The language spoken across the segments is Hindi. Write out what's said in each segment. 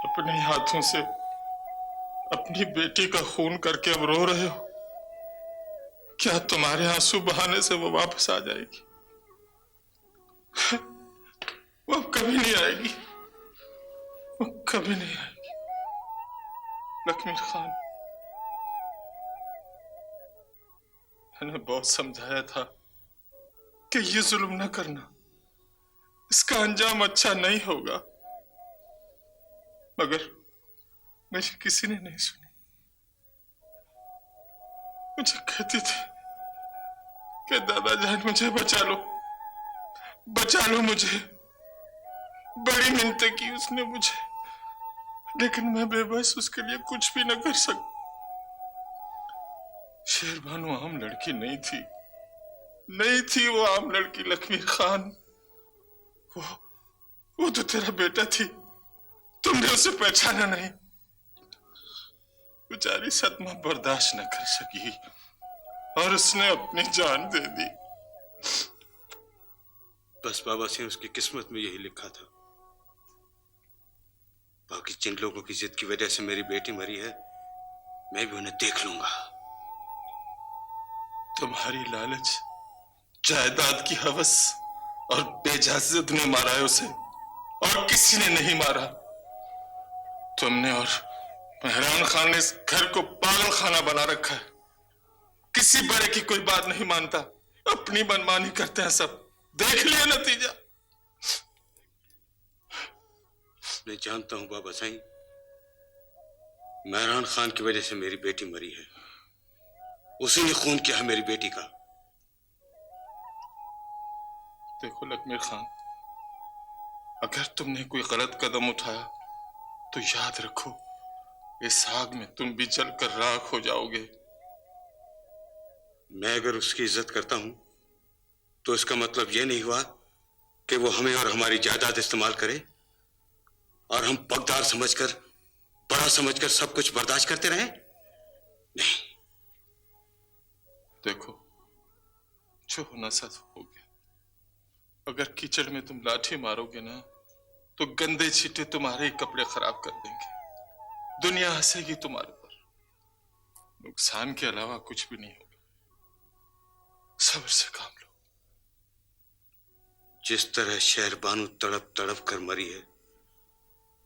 अपने हाथों से अपनी बेटी का खून करके अब रो रहे हो। क्या तुम्हारे आंसू बहाने से वो वापस आ जाएगी? वो अब कभी नहीं आएगी, वो कभी नहीं आएगी। लक्ष्मी खान, मैंने बहुत समझाया था कि ये जुल्म न करना, इसका अंजाम अच्छा नहीं होगा, मगर मुझे किसी ने नहीं सुनी। मुझे कहती थी कि दादाजान मुझे बचा लो, बचा लो मुझे। बड़ी मिन्नतें की उसने मुझे, लेकिन मैं बेबस, उसके लिए कुछ भी न कर सका। शेरबानो आम लड़की नहीं थी, नहीं थी वो आम लड़की लक्ष्मी खान। वो तो तेरा बेटा थी, तुमने उसे पहचाना नहीं। बेचारी सदमा बर्दाश्त न कर सकी और उसने अपनी जान दे दी। बस बाबा सिंह, उसकी किस्मत में यही लिखा था। बाकी जिन लोगों की जिद की वजह से मेरी बेटी मरी है, मैं भी उन्हें देख लूंगा। तुम्हारी लालच, जायदाद की हवस और बेइज्जत ने मारा है उसे, और किसी ने नहीं मारा। तुमने और मेहरान खान ने इस घर को पागल खाना बना रखा है। किसी बड़े की कोई बात नहीं मानता, अपनी मनमानी करते हैं सब। देख लिया नतीजा। मैं जानता हूं बाबा साईं, मेहरान खान की वजह से मेरी बेटी मरी है। उसी ने खून किया है मेरी बेटी का। देखो लक्ष्मी खान, अगर तुमने कोई गलत कदम उठाया तो याद रखो, इस आग में तुम भी जलकर राख हो जाओगे। मैं अगर उसकी इज्जत करता हूं तो इसका मतलब यह नहीं हुआ कि वो हमें और हमारी जायदाद इस्तेमाल करे और हम पगदार समझकर, बड़ा समझकर सब कुछ बर्दाश्त करते रहे। नहीं। देखो, जो होना सच हो गया। अगर कीचड़ में तुम लाठी मारोगे ना, तो गंदे छींटे तुम्हारे ही कपड़े खराब कर देंगे। दुनिया हंसेगी तुम्हारे पर। नुकसान के अलावा कुछ भी नहीं होगा। सब्र से काम लो। जिस तरह शहरबानू तड़प तड़प कर मरी है,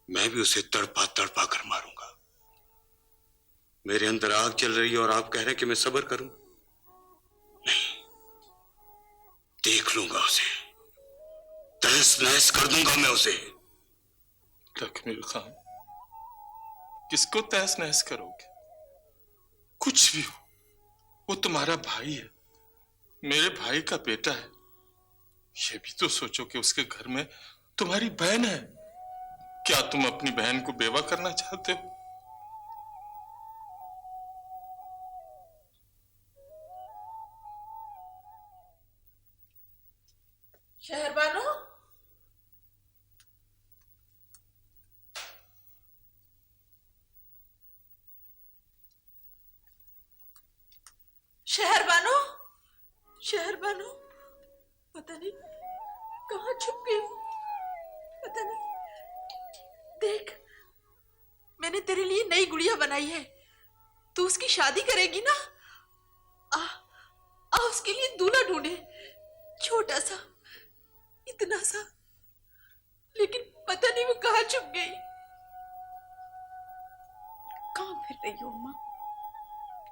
मैं भी उसे तड़पा तड़पा कर मारूंगा। मेरे अंदर आग चल रही है और आप कह रहे हैं कि मैं सब्र करूं? नहीं, देख लूंगा उसे, तहस नहस कर दूंगा मैं उसे। लक्ष्मी खान, किसको तहस नहस करोगे? कुछ भी हो, वो तुम्हारा भाई है, मेरे भाई का बेटा है। ये भी तो सोचो कि उसके घर में तुम्हारी बहन है। क्या तुम अपनी बहन को बेवा करना चाहते हो? शहरबानो, शहरबानो, शहरबानो, पता नहीं कहाँ छुप गई हूँ। पता नहीं। देख, मैंने तेरे लिए नई गुड़िया बनाई है। तू उसकी शादी करेगी ना? आ, उसके लिए दूल्हा ढूंढे। छोटा सा, इतना सा, लेकिन पता नहीं वो कहाँ छुप गई। कहाँ फिर रही हो अम्मा?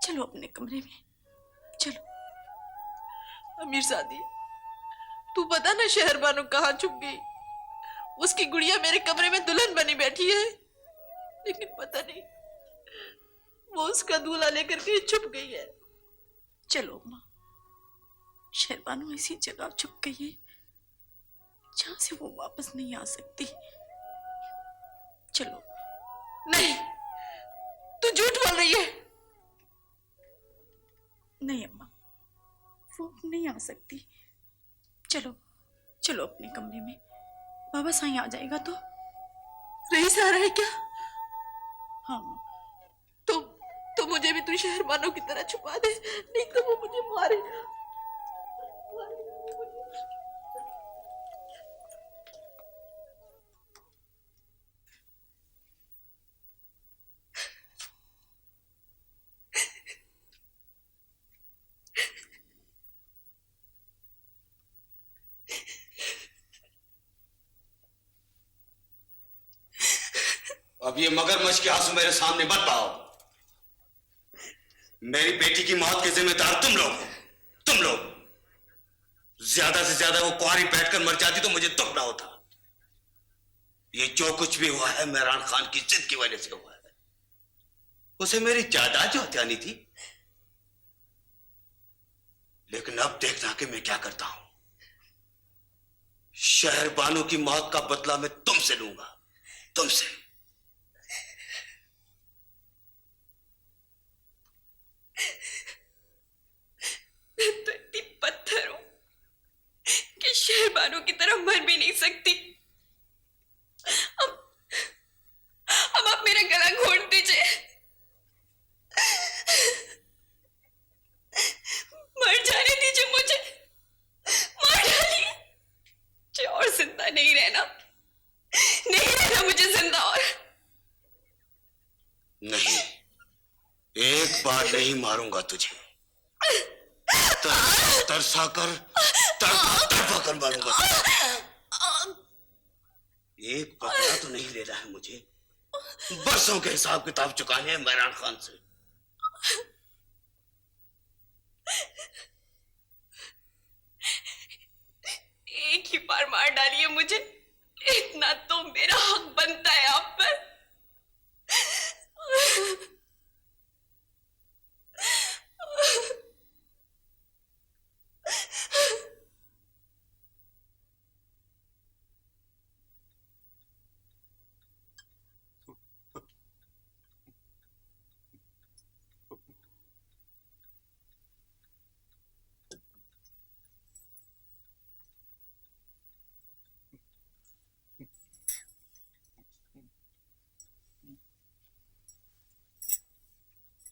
चलो अपने कमरे में, चलो। अमीरजादी, तू पता ना शहर बानो कहाँ छुप गई? उसकी गुड़िया मेरे कमरे में दुल्हन बनी बैठी है, लेकिन पता नहीं वो उसका दूल्हा लेकर के छुप गई है। चलो अम्मा, शहरबानो इसी जगह छुप गई है जहां से वो वापस नहीं आ सकती। चलो। नहीं, तू झूठ बोल रही है। नहीं अम्मा, वो नहीं आ सकती। चलो चलो अपने कमरे में, बाबा साईं आ जाएगा तो। रईस आ रहा है क्या? हाँ, तो मुझे भी तू शहरबानों की तरह छुपा दे, नहीं तो वो मुझे मारेगा। अब ये मगरमच्छ के आंसू मेरे सामने मत बहाओ। मेरी बेटी की मौत के जिम्मेदार तुम लोग हो, तुम लोग। ज्यादा से ज्यादा वो कुंवारी बैठकर मर जाती तो मुझे दुख ना होता। ये जो कुछ भी हुआ है मेहरान खान की जिद की वजह से हुआ है। उसे मेरी जायदाद जो हत्यानी थी, लेकिन अब देखना कि मैं क्या करता हूं। शहरबानो की मौत का बदला मैं तुमसे लूंगा, तुमसे। तो इतनी पत्थर हूं कि शहरबानों की तरह मर भी नहीं सकती। अब आप मेरा गला घोट दीजिए, मर जाने दीजिए मुझे, मार डालिए मुझे, और जिंदा नहीं रहना, नहीं रहना मुझे जिंदा। और नहीं, एक बार नहीं मारूंगा तुझे, तरसा कर तड़पा कर मारूंगा। एक बदला तो नहीं लेना है मुझे, बरसों के हिसाब किताब चुकाने हैं मेहरान खान से। एक ही बार मार डालिए मुझे, इतना तो मेरा हक बनता है आप पर।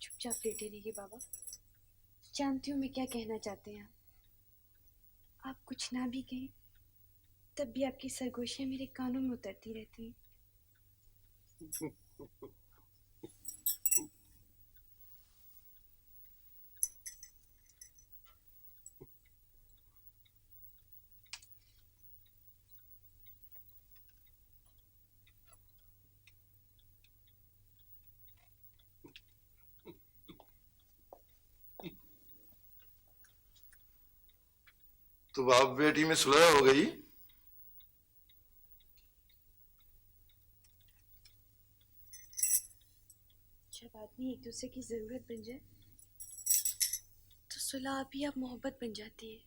चुपचाप लेटे रहिए बाबा। जानती हूँ मैं क्या कहना चाहते हैं आप कुछ ना भी कहें तब भी आपकी सरगोशियां मेरे कानों में उतरती रहती हैं। तो बाप बेटी में सुलह हो गई? जब आदमी एक दूसरे की जरूरत बन जाए तो सुलह भी अब मोहब्बत बन जाती है।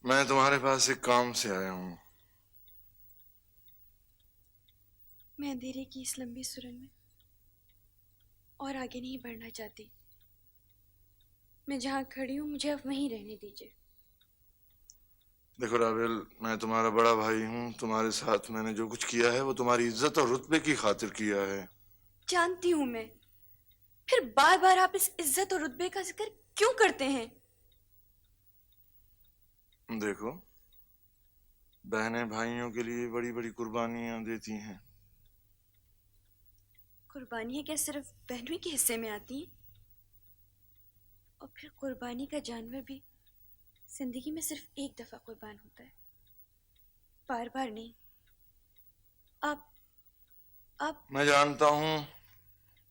मैं तुम्हारे पास एक काम से आया हूं। मैं अंधेरे की इस लंबी सुरंग में और आगे नहीं बढ़ना चाहती। मैं जहां खड़ी हूं मुझे अब वहीं रहने दीजिए। देखो राबेल, मैं तुम्हारा बड़ा भाई हूं। तुम्हारे साथ मैंने जो कुछ किया है वो तुम्हारी इज्जत और रुतबे की खातिर किया है। जानती हूं मैं, फिर बार बार आप इस इज्जत और रुतबे का जिक्र क्यों करते हैं? देखो, बहनें भाइयों के लिए बड़ी बड़ी कुर्बानियां देती हैं। कुर्बानियां क्या सिर्फ बहनों के हिस्से में आती हैं? और फिर कुर्बानी का जानवर भी जिंदगी में सिर्फ एक दफा कुर्बान होता है, बार बार नहीं। आप आप मैं जानता हूं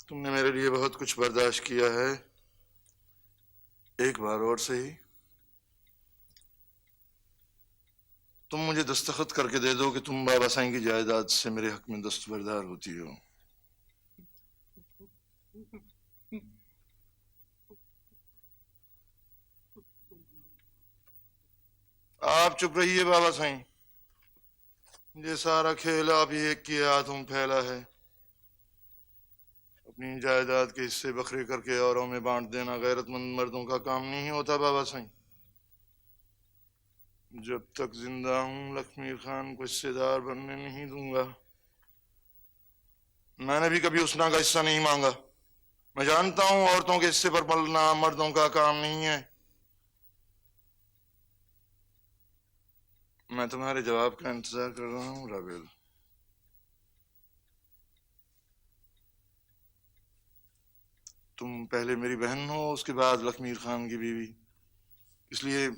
तुमने मेरे लिए बहुत कुछ बर्दाश्त किया है। एक बार और सही तुम मुझे दस्तखत करके दे दो कि तुम बाबा साईं की जायदाद से मेरे हक में दस्तबरदार होती हो। आप चुप रहिए बाबा साईं। ये सारा खेल आप ही एक के हाथों में फैला है। अपनी जायदाद के हिस्से बखरे करके औरों में बांट देना गैरतमंद मर्दों का काम नहीं होता बाबा साईं। जब तक जिंदा हूं लक्ष्मी खान को हिस्सेदार बनने नहीं दूंगा। मैंने भी कभी उसना का हिस्सा नहीं मांगा। मैं जानता हूं औरतों के हिस्से पर पलना मर्दों का काम नहीं है। मैं तुम्हारे जवाब का इंतजार कर रहा हूं राबेल। तुम पहले मेरी बहन हो उसके बाद लखमीर खान की बीवी, इसलिए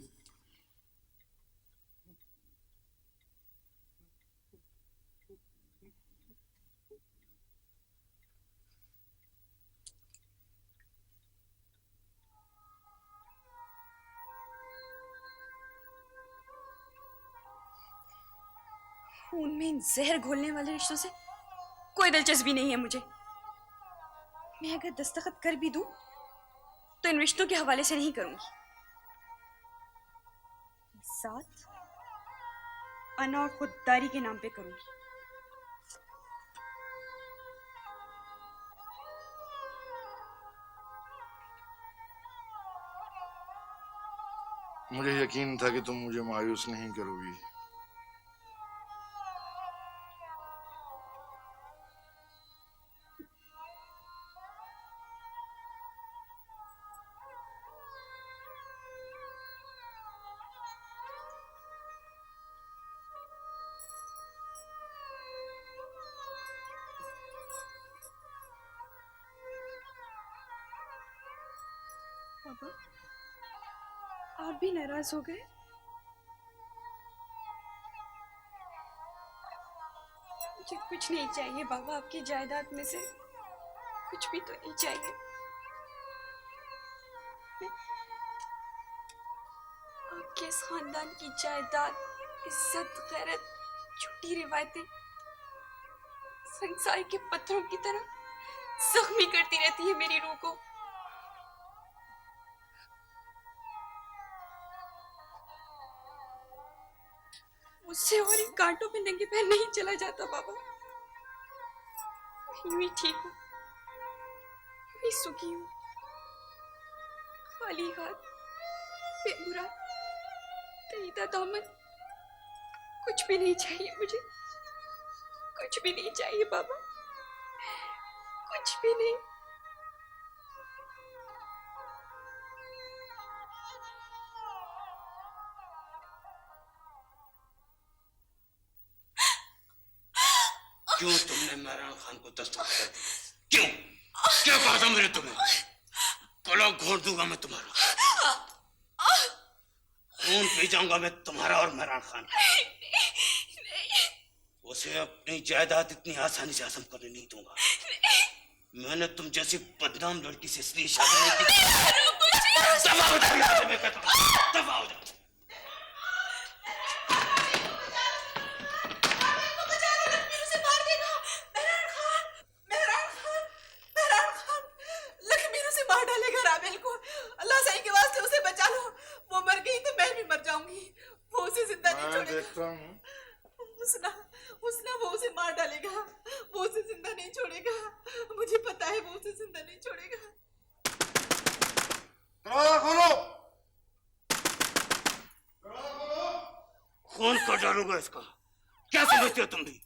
खून में इन जहर घोलने वाले रिश्तों से कोई दिलचस्पी नहीं है मुझे। मैं अगर दस्तखत कर भी दूं तो इन रिश्तों के हवाले से नहीं करूंगी। साथ अना और खुददारी के नाम पे करूंगी। मुझे यकीन था कि तुम मुझे मायूस नहीं करोगी। पापा, आप भी नाराज हो गए? मुझे कुछ नहीं चाहिए बाबा आपकी जायदाद में से, कुछ भी तो नहीं चाहिए। मैं आपके इस खानदान की जायदाद, इज्जत, गैरत, झूठी रिवायतें संसार के पत्थरों की तरह जख्मी करती रहती है मेरी रूह को। मुझसे और इन कांटों में नंगे पैर नहीं चला जाता बाबा। यूं ही ठीक हूँ, यूं ही सुखी हूँ। खाली हाथ, बेमुरा, दईदा दामन, कुछ भी नहीं चाहिए मुझे। कुछ भी नहीं चाहिए बाबा, कुछ भी नहीं। क्यों तुमने मेहरान खान को दस्तखत कर दिया? क्यों? क्या कहा था मैंने तुम्हें? गला घोंट दूंगा मैं तुम्हारा। खून पी जाऊंगा मैं तुम्हारा और मेहरान खान का। उसे अपनी जायदाद इतनी आसानी से हजम करने नहीं दूंगा। मैंने तुम जैसी बदनाम लड़की से इसलिए शादी नहीं की। दफा हो जाओ यहाँ से, मैं कहता हूँ, दफा हो जाओ। देखता हूँ। उसना वो उसे मार डालेगा, वो उसे जिंदा नहीं छोड़ेगा। मुझे पता है वो उसे जिंदा नहीं छोड़ेगा। दरवाजा खोलो। खून कर डालूंगा इसका। क्या समझते हो तुम भी?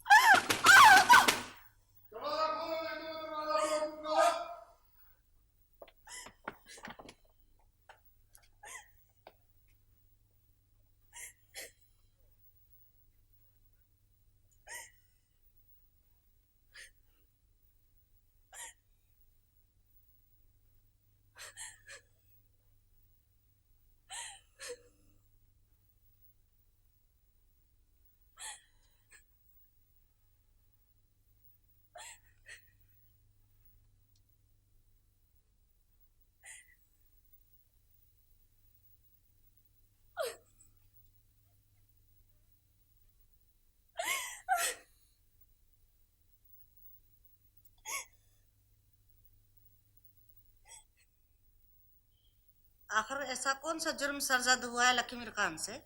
आखिर ऐसा कौन सा जुर्म सरजद हुआ है लकीमीर खान से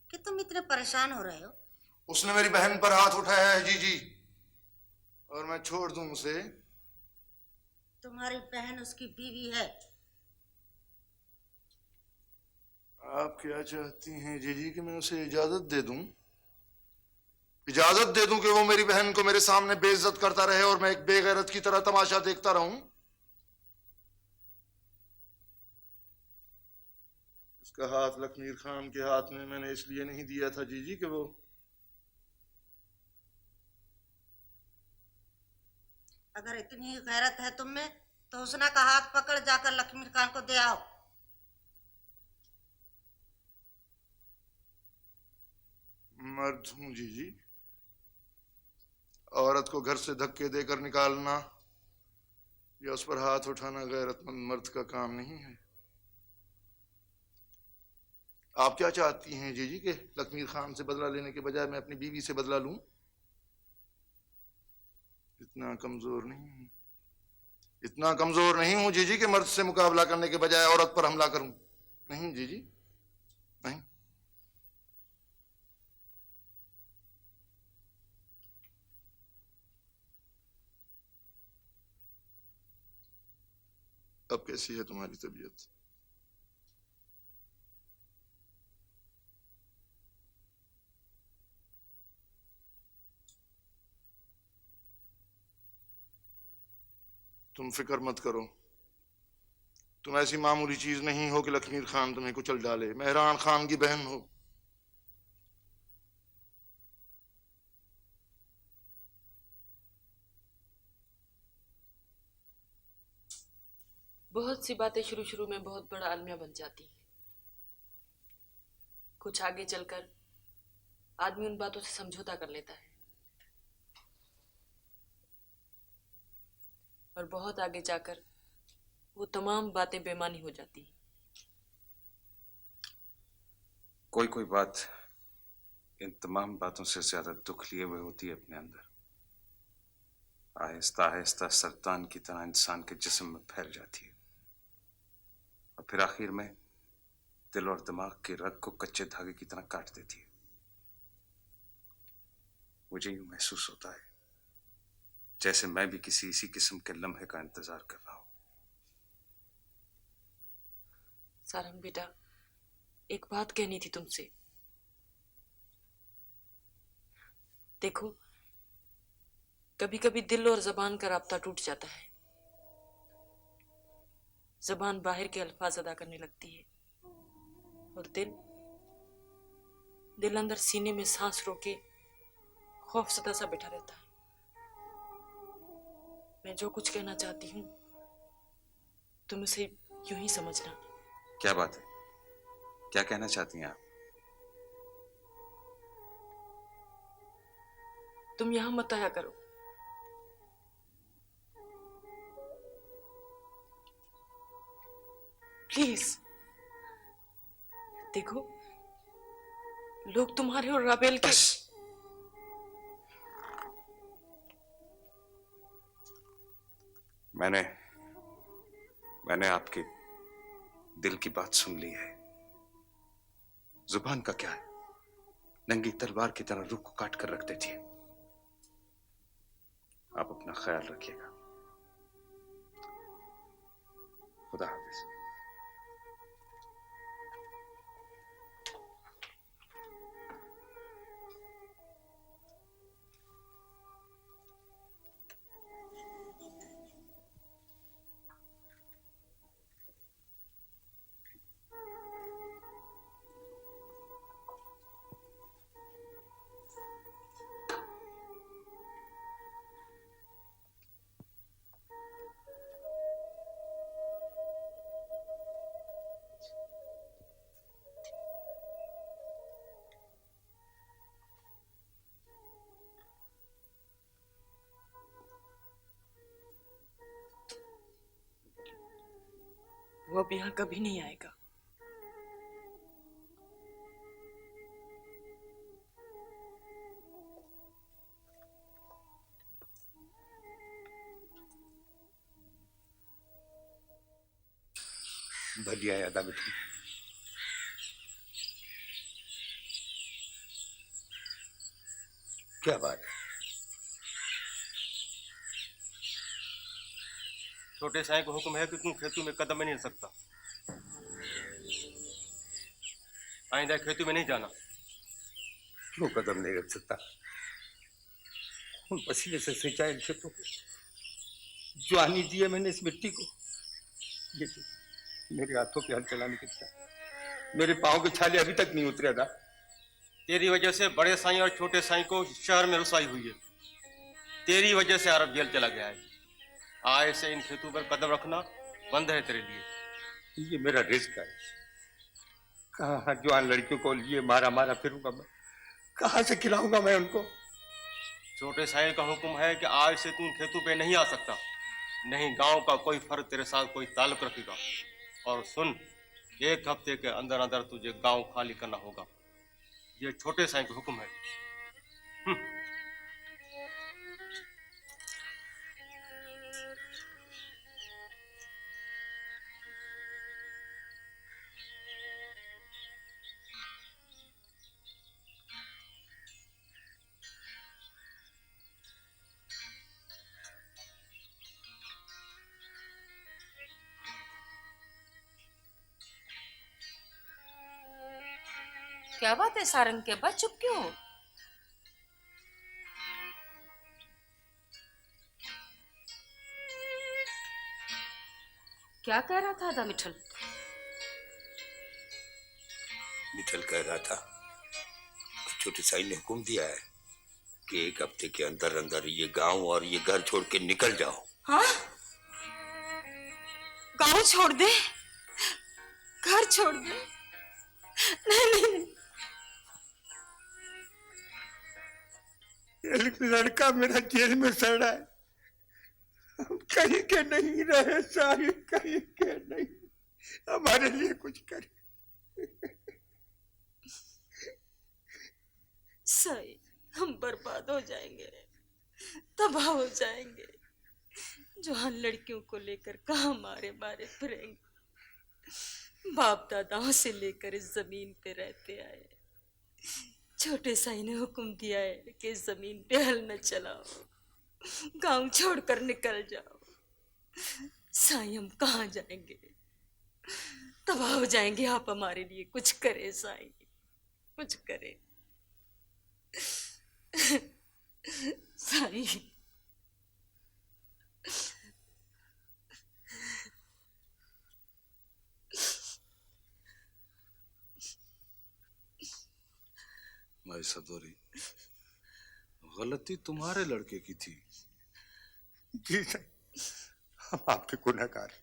कि तुम इतने परेशान हो रहे हो? उसने मेरी बहन पर हाथ उठाया है जीजी, और मैं छोड़ दूं उसे? तुम्हारी बहन उसकी बीवी है। आप क्या चाहती हैं जीजी कि मैं उसे इजाजत दे दूं? इजाजत दे दूं कि वो मेरी बहन को मेरे सामने बेइज्जत करता रहे और मैं एक बेगैरत की तरह तमाशा देखता रहूं? इसका हाथ लकीमीर खान के हाथ में मैंने इसलिए नहीं दिया था जीजी कि वो अगर इतनी गैरत है तुम में तो हुस्ना का हाथ पकड़ जाकर लकीमीर खान को दे आओ। मर्द हूं जीजी, औरत को घर से धक्के देकर निकालना या उस पर हाथ उठाना गैरतमंद मर्द का काम नहीं है। आप क्या चाहती हैं जीजी कि लकीमीर खान से बदला लेने के बजाय मैं अपनी बीवी से बदला लूं? इतना कमजोर नहीं हूं, इतना कमजोर नहीं हूं जीजी कि मर्द से मुकाबला करने के बजाय औरत पर हमला करूं। नहीं जीजी, नहीं। अब कैसी है तुम्हारी तबीयत? तुम फिक्र मत करो, तुम ऐसी मामूली चीज नहीं हो कि लकीमीर खान तुम्हें कुचल डाले। मेहरान खान की बहन हो। बहुत सी बातें शुरू शुरू में बहुत बड़ा अलमिया बन जाती हैं। कुछ आगे चलकर आदमी उन बातों से समझौता कर लेता है, और बहुत आगे जाकर वो तमाम बातें बेमानी हो जाती हैं। कोई कोई बात इन तमाम बातों से ज्यादा दुख लिए हुए होती है अपने अंदर। आहिस्ता आहिस्ता सरतान की तरह इंसान के जिस्म में फैल जाती है, और फिर आखिर में दिल और दिमाग के रग को कच्चे धागे की तरह काट देती है। मुझे यूं महसूस होता है जैसे मैं भी किसी इसी किस्म के लम्हे का इंतजार कर रहा हूं। सारंग बेटा, एक बात कहनी थी तुमसे। देखो, कभी कभी दिल और जबान का राब्ता टूट जाता है। जबान बाहर के अल्फाज अदा करने लगती है, और दिल अंदर सीने में सांस रोके खौफसदा सा बैठा रहता है। मैं जो कुछ कहना चाहती हूँ तुम उसे यूं ही समझना। क्या बात है? क्या कहना चाहती हैं आप? तुम यहां मत आया करो। प्लीज। देखो, लोग तुम्हारे और राबेल के मैंने आपके दिल की बात सुन ली है। जुबान का क्या है, नंगी तलवार की तरह रूह को काट कर रख देती है। आप अपना ख्याल रखिएगा। खुदा हाफिज। वो अब यहाँ कभी नहीं आएगा। भलिया यादा मिठू। क्या बात है? छोटे साईं को हुक्म है कि तू खेतों में कदम में नहीं रख सकता। आइंदा खेतों में नहीं जाना। क्यों कदम नहीं रख सकता? उन पसीने से सिंचाई खेतों को जवानी दी है मैंने इस मिट्टी को। ये मेरे हाथों पे हल चलाने की इच्छा, मेरे पाँव के छाले अभी तक नहीं उतरे था। तेरी वजह से बड़े साईं और छोटे साईं को शहर में रुसाई हुई है। तेरी वजह से अरब जेल चला गया है। आज से इन खेतों पर कदम रखना बंद है तेरे लिए। ये मेरा रिस्क है। कहाँ जवान लड़कियों को लिए मारा मारा फिरूंगा मैं? कहाँ से खिलाऊंगा मैं उनको? छोटे साईं का हुक्म है कि आज से तू इन खेतों पे नहीं आ सकता, नहीं गांव का कोई फर्द तेरे साथ कोई ताल्लुक रखेगा। और सुन, 1 हफ्ते के अंदर अंदर तुझे गांव खाली करना होगा। ये छोटे साईं का हुक्म है। क्या बात है सारंग के बाद चुप क्यों हो? क्या कह रहा था आदा मिठल? मिठल कह रहा था कि छोटे साईं ने हुक्म दिया है कि 1 हफ्ते के अंदर अंदर ये गांव और ये घर छोड़ के निकल जाओ। हाँ? गांव छोड़ दे, घर छोड़ दे? नहीं नहीं नहीं। लड़का मेरा जेल में सड़ा है। हम कहीं के नहीं रहे सारी, कहीं के नहीं। हमारे लिए कुछ करे। साईं, हम बर्बाद हो जाएंगे, तबाह हो जाएंगे। जवान लड़कियों को लेकर कहाँ मारे मारे फिरेंगे। बाप दादाओं से लेकर इस जमीन पे रहते आए। छोटे साईं ने हुक्म दिया है कि इस जमीन पे हल न चलाओ, गांव छोड़कर निकल जाओ। साईं, हम कहाँ जाएंगे? तबाह हो जाएंगे। आप हमारे लिए कुछ करे साईं, कुछ करे साईं। माई सदोरी, गलती तुम्हारे लड़के की थी। जी सर, हम आपके गुनहगार हैं,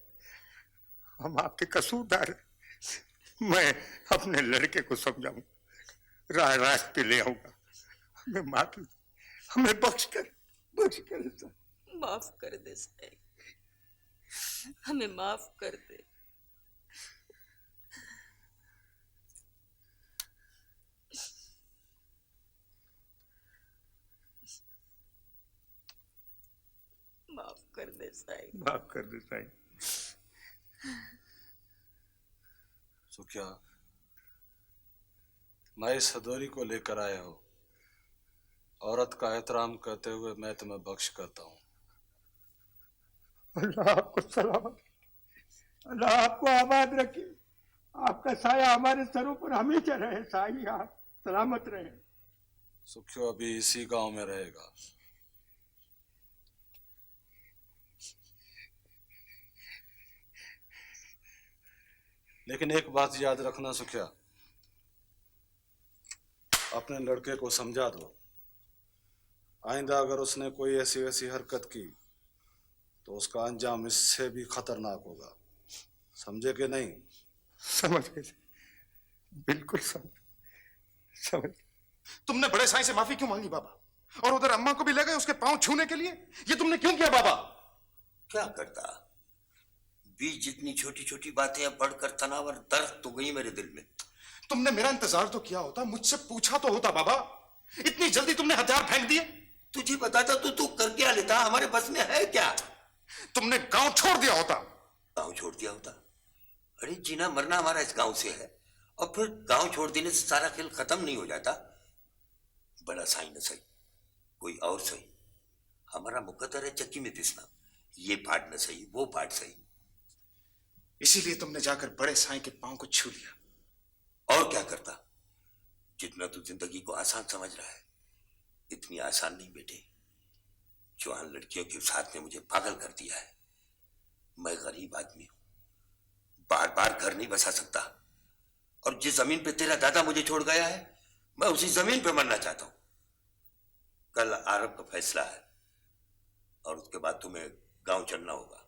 हम आपके कसूरदार हैं। मैं अपने लड़के को समझाऊं, राह रास्ते ले आऊंगा। हमें माफ, हमें बख्श कर सर। माफ कर दे साईं, हमें माफ कर दे। माफ कर दे साईं, माफ कर दे साईं। तो क्या माई सदोरी को लेकर आए हो? औरत का एहतराम करते हुए मैं तुम्हें बख्श करता हूँ। अल्लाह आपको सलामत, अल्लाह आपको आबाद रखे। आपका साया हमारे सरों पर हमेशा रहे। साईं, आप सलामत रहे। सुखियो अभी इसी गांव में रहेगा। लेकिन एक बात याद रखना सुखिया, अपने लड़के को समझा दो। आइंदा अगर उसने कोई ऐसी वैसी हरकत की तो उसका अंजाम इससे भी खतरनाक होगा। समझे कि नहीं? समझ गए, बिल्कुल समझ। तुमने बड़े साईं से माफी क्यों मांगी बाबा? और उधर अम्मा को भी ले गए उसके पांव छूने के लिए? ये तुमने क्यों किया बाबा? क्या करता, बीच जितनी छोटी छोटी बातें अब बढ़कर तनाव और दर्द तो गई मेरे दिल में। तुमने मेरा इंतजार तो किया होता, मुझसे पूछा तो होता बाबा। इतनी जल्दी तुमने हथियार फेंक दिए? तुझे बताता तो तू कर क्या लेता? हमारे बस में है क्या? तुमने गांव छोड़ दिया होता। गांव छोड़ दिया होता? अरे जीना मरना हमारा इस गांव से है, और फिर गांव छोड़ देने से सारा खेल खत्म नहीं हो जाता। बड़ा साई न सही, कोई और सही, हमारा मुकद्दर है चक्की में पिसना। ये पार्ट न सही, वो पार्ट सही। इसीलिए तुमने जाकर बड़े साईं के पांव को छू लिया। और क्या करता? जितना तू जिंदगी को आसान समझ रहा है, इतनी आसान नहीं बेटे। जवान लड़कियों के साथ ने मुझे पागल कर दिया है। मैं गरीब आदमी हूं, बार बार घर नहीं बसा सकता, और जिस जमीन पे तेरा दादा मुझे छोड़ गया है, मैं उसी जमीन पे मरना चाहता हूं। कल आरब का फैसला है, और उसके बाद तुम्हें गांव चलना होगा।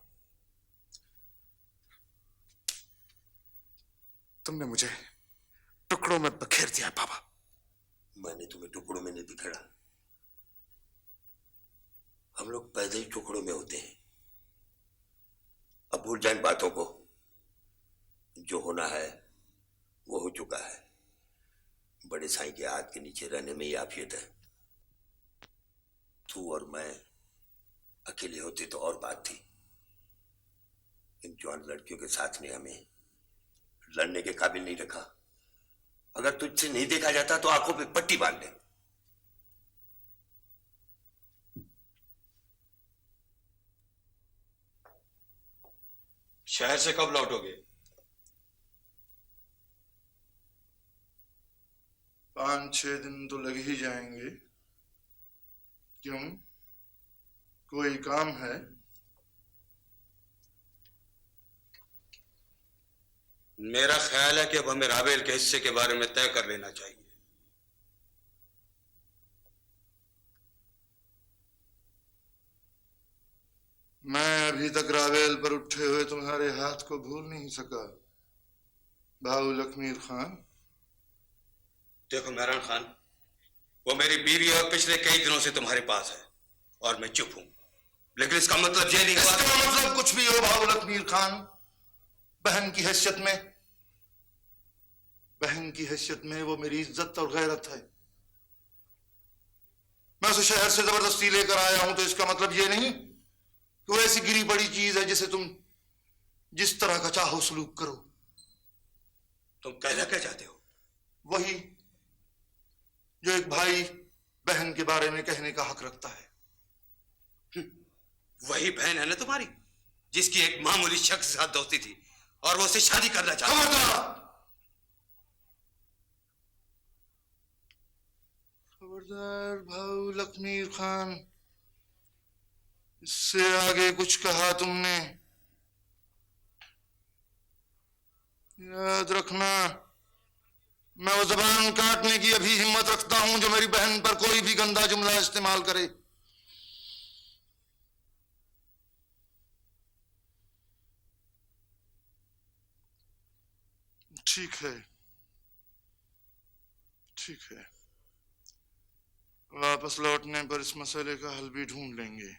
तुमने मुझे टुकड़ों में बखेर दिया बाबा। मैंने तुम्हें टुकड़ों में नहीं बिखेरा, हम लोग पैदा ही टुकड़ों में होते हैं। अब भूल जाए बातों को, जो होना है वो हो चुका है। बड़े साईं के हाथ के नीचे रहने में ही आफियत है। तू और मैं अकेले होते तो और बात थी। इन जवान लड़कियों के साथ ने हमें लड़ने के काबिल नहीं रखा। अगर तुझसे नहीं देखा जाता तो आंखों पे पट्टी बांध ले। शहर से कब लौटोगे? 5-6 दिन तो लग ही जाएंगे। क्यों, कोई काम है? मेरा ख्याल है कि अब हमें राबेल के हिस्से के बारे में तय कर लेना चाहिए। मैं अभी तक रावेल पर उठे हुए तुम्हारे हाथ को भूल नहीं सका भाऊ लखमीर खान। देखो मेहरान खान, वो मेरी बीवी और पिछले कई दिनों से तुम्हारे पास है, और मैं चुप हूं। लेकिन इसका मतलब ये नहीं हुआ। इसका मतलब कुछ भी हो भाऊ लखमीर खान, बहन की हैसियत में वो मेरी इज्जत और गैरत है। मैं उसे शहर से जबरदस्ती लेकर आया हूं, तो इसका मतलब ये नहीं कि वो ऐसी गिरी बड़ी चीज है जिसे तुम जिस तरह का चाहो सलूक करो। तुम कहना क्या चाहते हो? वही जो एक भाई बहन के बारे में कहने का हक रखता है। वही बहन है ना तुम्हारी, जिसकी एक मामूली शख्स के साथ दोस्ती थी और वो उससे शादी करना चाहता। खबरदार भाऊ लखमीर खान, इससे आगे कुछ कहा तुमने, याद रखना मैं वो जबान काटने की अभी हिम्मत रखता हूं जो मेरी बहन पर कोई भी गंदा जुमला इस्तेमाल करे। ठीक है, ठीक है, वापस लौटने पर इस मसले का हल भी ढूंढ लेंगे।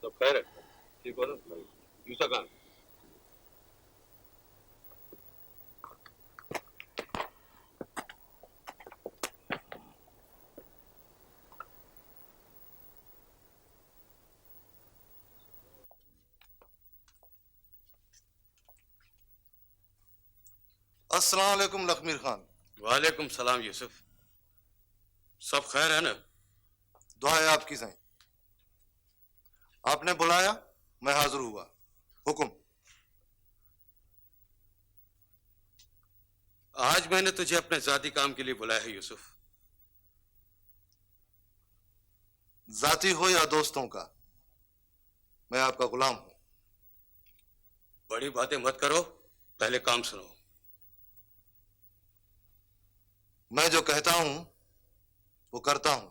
तो खैर है, ठीक हो ना? जूसा कहाँ? अस्सलाम वालेकुम लखमीर खान। वालेकुम सलाम यूसुफ। सब खैर है ना? दुआ है आपकी साईं। आपने बुलाया, मैं हाजिर हुआ। हुक्म। आज मैंने तुझे अपने जाती काम के लिए बुलाया है यूसुफ। जाती हो या दोस्तों का, मैं आपका गुलाम हूं। बड़ी बातें मत करो, पहले काम सुनो। मैं जो कहता हूं वो करता हूं,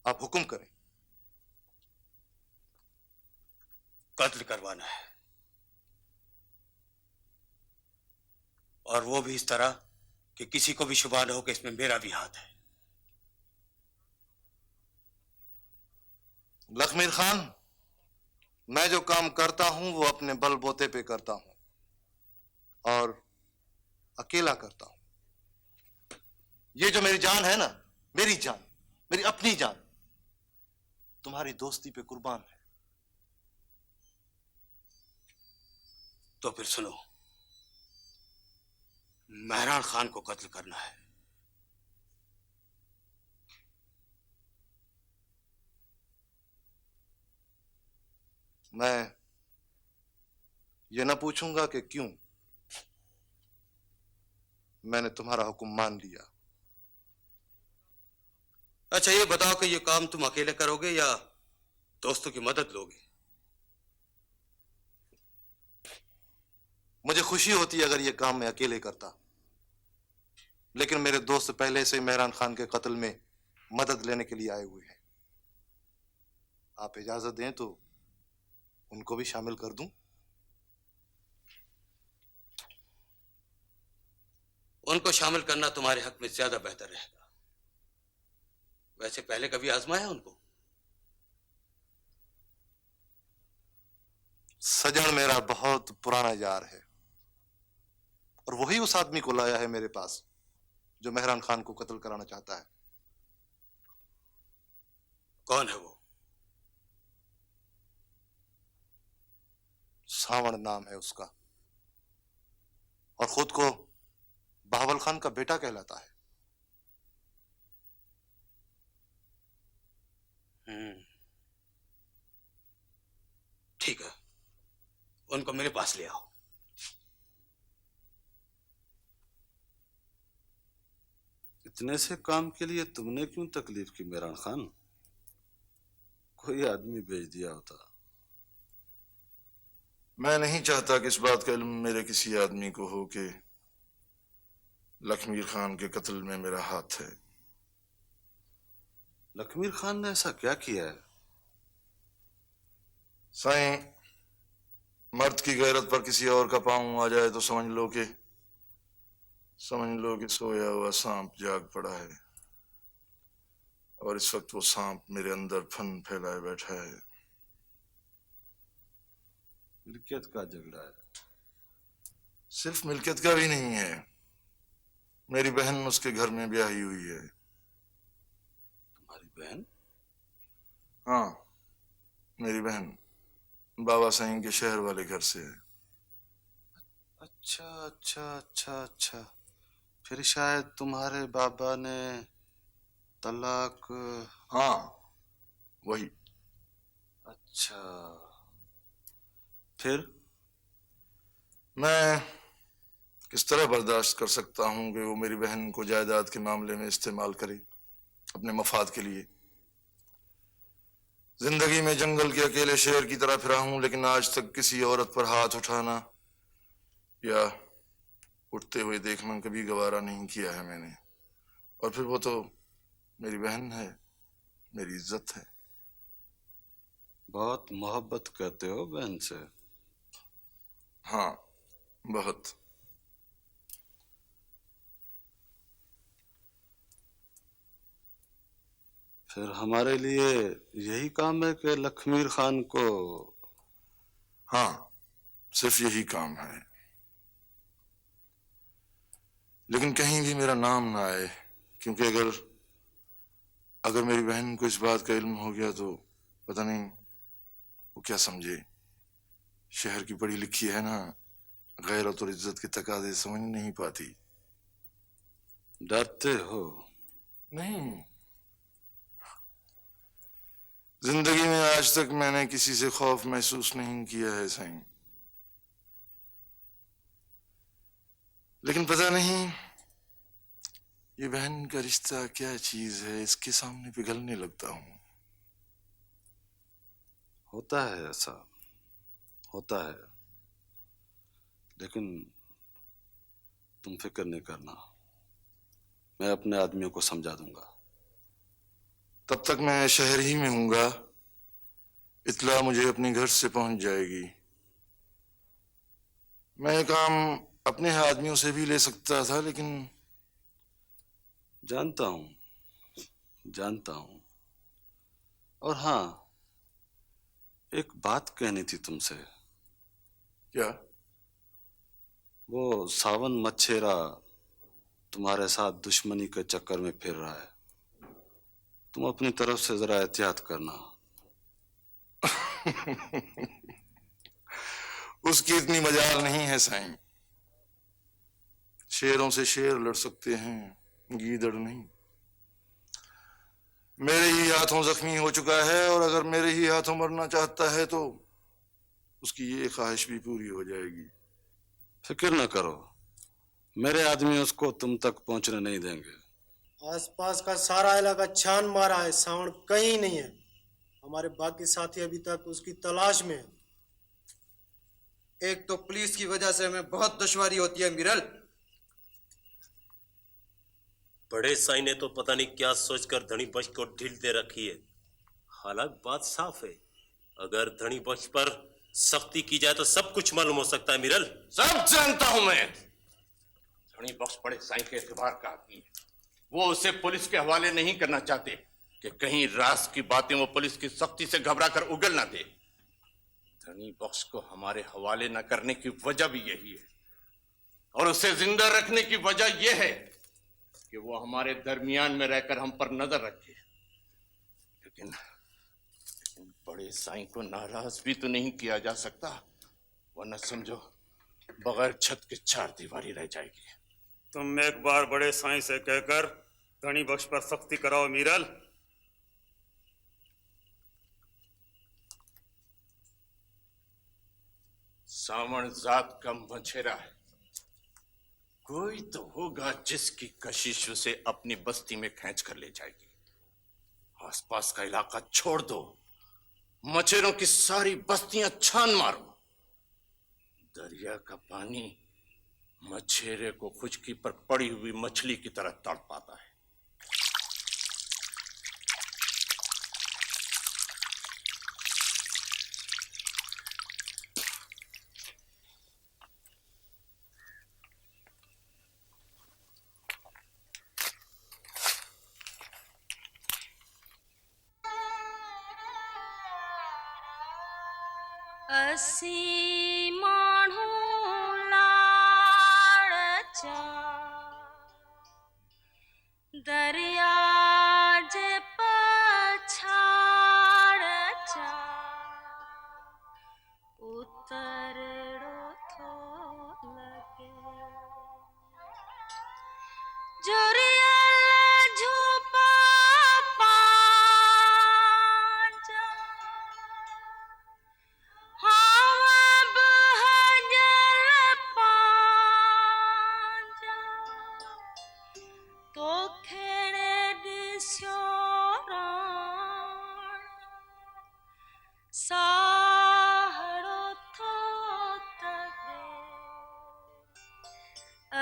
आप हुक्म करें। कत्ल करवाना है, और वो भी इस तरह कि किसी को भी शुबा न हो कि इसमें मेरा भी हाथ है। लखमीर खान, मैं जो काम करता हूं वो अपने बलबूते पे करता हूं और अकेला करता हूं। ये जो मेरी जान है ना, मेरी जान, मेरी अपनी जान, तुम्हारी दोस्ती पे कुर्बान है। तो फिर सुनो, मेहरान खान को कत्ल करना है। मैं ये ना पूछूंगा कि क्यों, मैंने तुम्हारा हुक्म मान लिया। अच्छा ये बताओ कि ये काम तुम अकेले करोगे या दोस्तों की मदद लोगे? मुझे खुशी होती अगर ये काम मैं अकेले करता, लेकिन मेरे दोस्त पहले से मेहरान खान के कत्ल में मदद लेने के लिए आए हुए हैं। आप इजाजत दें तो उनको भी शामिल कर दूं? उनको शामिल करना तुम्हारे हक में ज्यादा बेहतर रहेगा। वैसे पहले कभी आजमाया उनको? सजन मेरा बहुत पुराना यार है और वही उस आदमी को लाया है मेरे पास जो मेहरान खान को कत्ल कराना चाहता है। कौन है वो? सावण नाम है उसका और खुद को बहावल खान का बेटा कहलाता है। ठीक है, उनको मेरे पास ले आओ। इतने से काम के लिए तुमने क्यों तकलीफ की मेहरान खान? कोई आदमी भेज दिया होता। मैं नहीं चाहता कि इस बात का इल्म मेरे किसी आदमी को हो कि लखमीर खान के कत्ल में मेरा हाथ है। लखमीर खान ने ऐसा क्या किया है? साईं, मर्द की गैरत पर किसी और का पांव आ जाए तो समझ लो कि सोया हुआ सांप जाग पड़ा है और इस वक्त वो सांप मेरे अंदर फन फैलाए बैठा है। मिल्कियत का झगड़ा है? सिर्फ मिल्कियत का भी नहीं है, मेरी बहन उसके घर में ब्याही हुई है। तुम्हारी बहन? हाँ, मेरी बहन बाबा साईं के शहर वाले घर से है। अच्छा अच्छा अच्छा अच्छा, फिर शायद तुम्हारे बाबा ने तलाक। हाँ वही। अच्छा, फिर? मैं किस तरह बर्दाश्त कर सकता हूं कि वो मेरी बहन को जायदाद के मामले में इस्तेमाल करे अपने मफाद के लिए। जिंदगी में जंगल के अकेले शेर की तरह फिरा हूं, लेकिन आज तक किसी औरत पर हाथ उठाना या उठते हुए देखना कभी गवारा नहीं किया है मैंने। और फिर वो तो मेरी बहन है, मेरी इज्जत है। बहुत मोहब्बत करते हो बहन से? हाँ, बहुत। फिर हमारे लिए यही काम है कि लखमीर खान को? हाँ, सिर्फ यही काम है, लेकिन कहीं भी मेरा नाम ना आए, क्योंकि अगर मेरी बहन को इस बात का इल्म हो गया तो पता नहीं वो क्या समझे। शहर की पढ़ी लिखी है ना, गैरत और इज्जत के तकाजे समझ नहीं पाती। डरते हो? नहीं, जिंदगी में आज तक मैंने किसी से खौफ महसूस नहीं किया है साईं, लेकिन पता नहीं ये बहन का रिश्ता क्या चीज है, इसके सामने पिघलने लगता हूं। होता है ऐसा, होता है। लेकिन तुम फिक्र नहीं करना, मैं अपने आदमियों को समझा दूंगा। तब तक मैं शहर ही में हूंगा। इत्तला मुझे अपने घर से पहुंच जाएगी। मैं ये काम अपने आदमियों से भी ले सकता था, लेकिन जानता हूं। और हाँ, एक बात कहनी थी तुमसे। क्या? वो सावन मच्छेरा तुम्हारे साथ दुश्मनी के चक्कर में फिर रहा है, तुम अपनी तरफ से जरा एहतियात करना। उसकी इतनी मजाल नहीं है साईं। शेरों से शेर लड़ सकते हैं, गीदड़ नहीं। मेरे ही हाथों जख्मी हो चुका है, और अगर मेरे ही हाथों मरना चाहता है तो उसकी ये ख्वाहिश भी पूरी हो जाएगी। फिक्र न करो, मेरे आदमी उसको तुम तक पहुंचने नहीं देंगे। आसपास का सारा इलाका छान मारा है, सावण कहीं नहीं है। हमारे बाकी साथी अभी तक उसकी तलाश में हैं। एक तो पुलिस की वजह से हमें बहुत दुश्वारी होती है मिरल। बड़े साई ने तो पता नहीं क्या सोचकर धनी बख्श को ढील दे रखी है। हालांकि बात साफ है, अगर धनी बख्श पर सख्ती की जाए तो सब कुछ मालूम हो सकता है मिरल। सब जानता हूं मैं। धनी बख्श बड़े साईं के एतबार का आदमी है। वो उसे पुलिस के हवाले नहीं करना चाहते कि कहीं राज की बातें वो पुलिस की सख्ती से घबरा कर उगल ना दे। धनी बख्श को हमारे हवाले न करने की वजह भी यही है, और उसे जिंदा रखने की वजह यह है कि वो हमारे दरमियान में रहकर हम पर नजर रखे। लेकिन बड़े साईं को नाराज भी तो नहीं किया जा सकता, वरना समझो बगैर छत के चार दीवारी रह जाएगी। तुम एक बार बड़े साईं से कहकर धनी बख्श पर सख्ती कराओ मीरल। सावण जात का मछेरा है, कोई तो होगा जिसकी कशिश उसे अपनी बस्ती में खींच कर ले जाएगी। आसपास का इलाका छोड़ दो, मछेरों की सारी बस्तियां छान मारो। दरिया का पानी मछेरे को खुशकी पर पड़ी हुई मछली की तरह तड़पाता है। असी माण्हू लाड़चा दरिया जे पछाड़चा उतरड़ो थो लगे जोरियल झूपा पांजा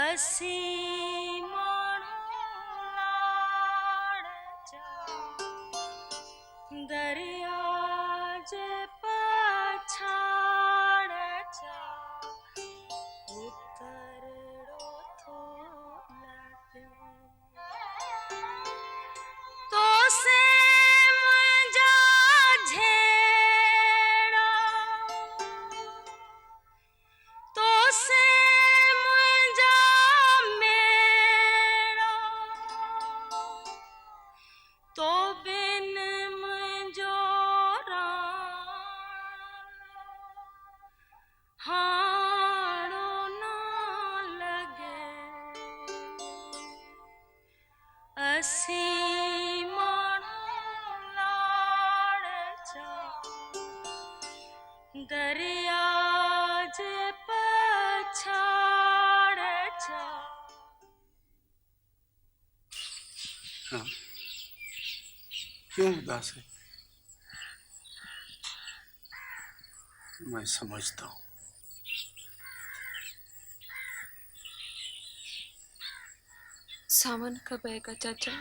असी माण्हू लाड़चा दरिया जे पछाड़चा उतरड़ो थो लगे तो से मुंहिंजा झेड़ा तो से मुंहिंजा मेड़ा तो बिन मुंहिंजो हाणो न लगे असी माण्हू लाड़चा दरिया जे पछाड़चा। हाँ, क्यों उदास है? मैं समझता हूं। सावन कब आएगा चाचा?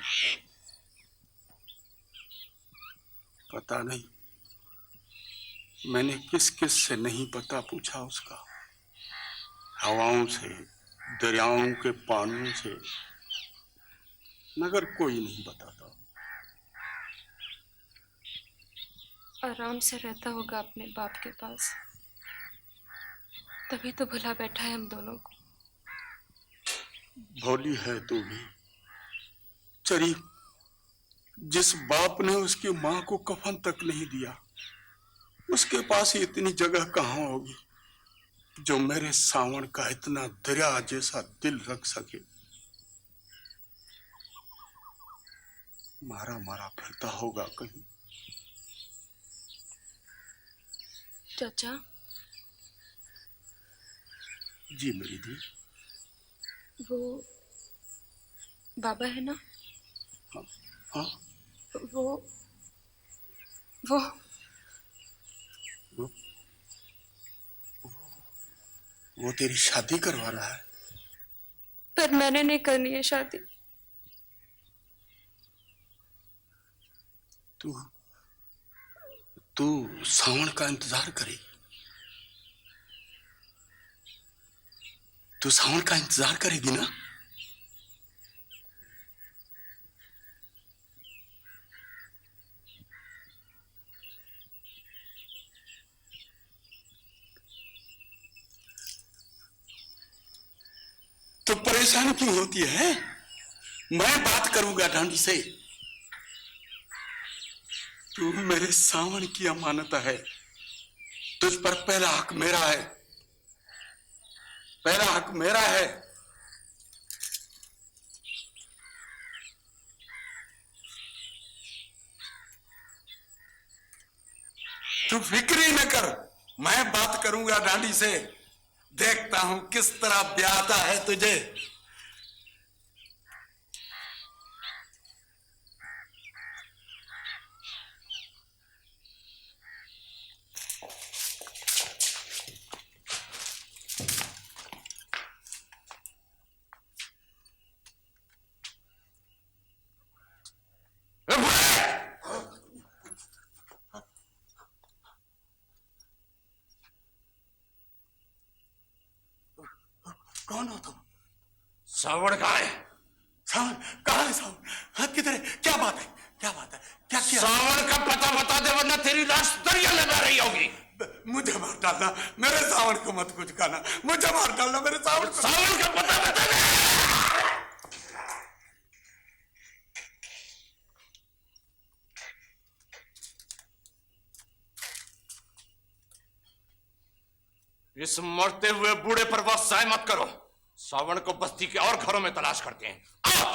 पता नहीं, मैंने किस किस से नहीं पता पूछा उसका, हवाओं से, दरियाओं के पानियों से, मगर कोई नहीं बताता। आराम से रहता होगा अपने बाप के पास, तभी तो भुला बैठा है हम दोनों को। भोली है तू भी चरी, जिस बाप ने उसकी मां को कफन तक नहीं दिया, उसके पास इतनी जगह कहां होगी जो मेरे सावन का इतना दरिया जैसा दिल रख सके। मारा मारा फिरता होगा कहीं। चाचा जी मेरी दी। वो बाबा है ना? हाँ वो वो तेरी शादी करवा रहा है। पर मैंने नहीं करनी है शादी। तू सावन का इंतजार करेगी? तू सावन का इंतजार करेगी ना? तो परेशान क्यों होती है? मैं बात करूंगा डांडी से। तू मेरे सावन की अमानत है, तुझ पर पहला हक मेरा है, पहला हक मेरा है। तू फिक्र ही न कर, मैं बात करूंगा डांडी से, देखता हूं किस तरह ब्याहता है तुझे। कौन हो तुम? सावण कहाँ है? सावन कहाँ है? सावन हाँ, किधर है? क्या बात है? क्या बात है? क्या किया? सावण का पता बता दे, वरना तेरी लाश दरिया लगा रही होगी। मुझे मार डालना, मेरे सावन को मत कुछ खाना, मुझे मार डालना, मेरे सावन को। सावण का पता बता दे। इस मरते हुए बूढ़े पर वह साय मत करो। सावण को बस्ती के और घरों में तलाश करते हैं। आओ।